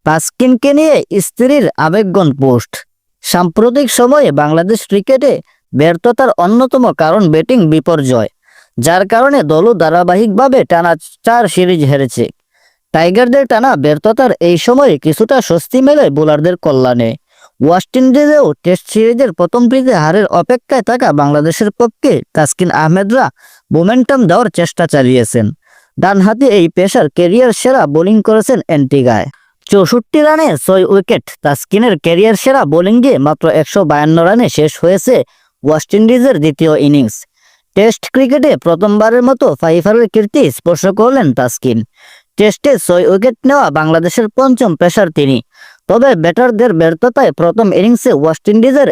তাসকিনকে নিয়ে স্ত্রীর আবেগঘন পোস্ট। সাম্প্রতিক সময়ে বাংলাদেশ ক্রিকেটে ব্যর্থতার অন্যতম কারণ ব্যাটিং বিপর্যয়, যার কারণে দলও ধারাবাহিকভাবে টানা 4 সিরিজ হেরেছে। টাইগারদের টানা ব্যর্থতার এই সময়ে কিছুটা স্বস্তি মেলে বোলারদের কল্যাণে। ওয়েস্ট ইন্ডিজেও টেস্ট সিরিজের প্রথম প্রীতি হারের অপেক্ষায় থাকা বাংলাদেশের পক্ষে তাসকিন আহমেদরা মোমেন্টাম দেওয়ার চেষ্টা চালিয়েছেন। ডানহাতি এই পেসার ক্যারিয়ার সেরা বোলিং করেছেন অ্যান্টিগায়। 64 রানে 6 উইকেট। তাসকিনের ক্যারিয়ার সেরা বোলিংয়ে মাত্র 152 রানে শেষ হয়েছে ওয়েস্ট ইন্ডিজের দ্বিতীয় ইনিংস। টেস্ট ক্রিকেটে প্রথমবারের মতো 5 কীর্তি স্পর্শ করলেন তাসকিন। টেস্টে 6 উইকেট নেওয়া বাংলাদেশের পঞ্চম পেসার তিনি। তবে ব্যাটারদের ব্যর্থতায় প্রথম ইনিংসে ওয়েস্ট ইন্ডিজের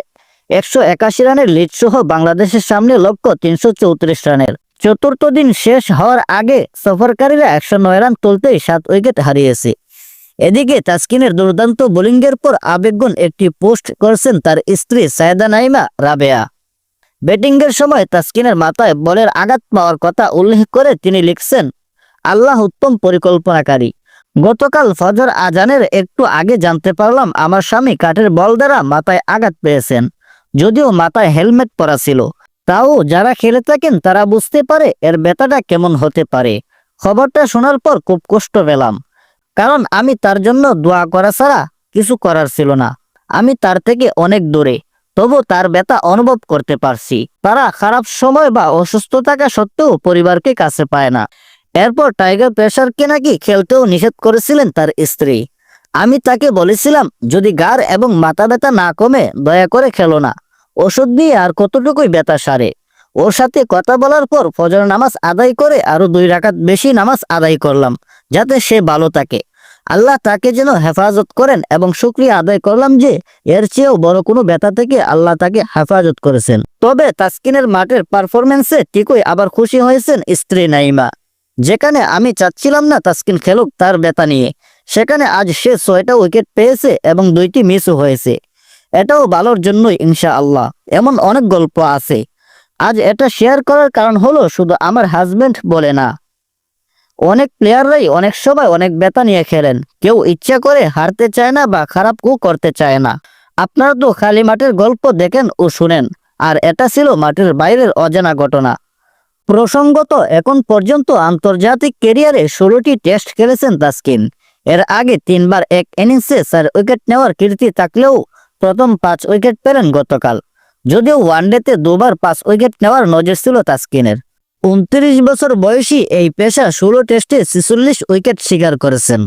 181 রানের লিড সহ বাংলাদেশের সামনে লক্ষ্য 334 রানের। চতুর্থ দিন শেষ হওয়ার আগে সফরকারীরা 109 রান তুলতেই 7 উইকেট হারিয়েছে। এদিকে তাসকিনের দুর্দান্ত বোলিংয়ের পর আবেগঘন একটি পোস্ট করেছেন তার স্ত্রী সায়েদা নাইমা রাবেয়া। ব্যাটিংয়ের সময় তাসকিনের মাথায় বলের আঘাত পাওয়ার কথা উল্লেখ করে তিনি লিখছেন, আল্লাহ উত্তম পরিকল্পনাকারী। গতকাল ফজর আজানের একটু আগে জানতে পারলাম আমার স্বামী কাঠের বল দ্বারা মাথায় আঘাত পেয়েছেন। যদিও মাথায় হেলমেট পরা ছিল, তাও যারা খেলে থাকেন তারা বুঝতে পারে এর ব্যথাটা কেমন হতে পারে। খবরটা শোনার পর খুব কষ্ট পেলাম, কারণ আমি তার জন্য দোয়া করা ছাড়া কিছু করার ছিল না। আমি তার থেকে অনেক দূরে, তবু তার ব্যথা অনুভব করতে পারছি। তারা খারাপ সময় বা অসুস্থ থাকা সত্ত্বেও পরিবারকে কাছে পায় না। এরপর টাইগার পেসারকে নাকি খেলতেও নিষেধ করেছিলেন তার স্ত্রী। আমি তাকে বলেছিলাম, যদি গাড় এবং মাথা ব্যথা না কমে দয়া করে খেলো না। ওষুধ নিয়ে আর কতটুকুই ব্যথা সারে। ওর সাথে কথা বলার পর ফজর নামাজ আদায় করে আরো 2 রাকাত বেশি নামাজ আদায় করলাম, যাতে সে ভালো থাকে। আল্লাহ তাকে যেন হেফাজত করেন এবং শুকরিয়া আদায় করলাম যে এর চেয়েও বড় কোনো ব্যথা থেকে আল্লাহ তাকে হেফাজত করেছেন। তবে তাসকিনের মাঠের পারফরমেন্সে ঠিকই আবার খুশি হয়েছেন স্ত্রী নাইমা। যেখানে আমি চাচ্ছিলাম না তাসকিন খেলুক তার ব্যথা নিয়ে, সেখানে আজ সে 6টা উইকেট পেয়েছে এবং 2টি মিসও হয়েছে। এটাও ভালোর জন্যই ইনশাআল্লাহ। এমন অনেক গল্প আছে। আজ এটা শেয়ার করার কারণ হলো শুধু আমার হাজবেন্ড বলে না, অনেক প্লেয়াররাই অনেক সময় অনেক ব্যথা নিয়ে খেলেন। কেউ ইচ্ছা করে হারতে চায় না বা খারাপ করতে চায় না। আপনারা তো খালি মাঠের গল্প দেখেন ও শুনেন, আর এটা ছিল মাঠের বাইরের অজানা ঘটনা। প্রসঙ্গত, এখন পর্যন্ত আন্তর্জাতিক ক্যারিয়ারে 16টি টেস্ট খেলেছেন তাসকিন। এর আগে 3 বার এক ইনিংসে 4 উইকেট নেওয়ার কীর্তি থাকলেও প্রথম 5 উইকেট পেলেন গতকাল। যদিও ওয়ানডেতে 2 বার 5 উইকেট নেওয়ার নজির ছিল তাসকিনের। 29 বছর বয়সী এই পেসার 16 টেস্টে 46 উইকেট শিকার করেছেন।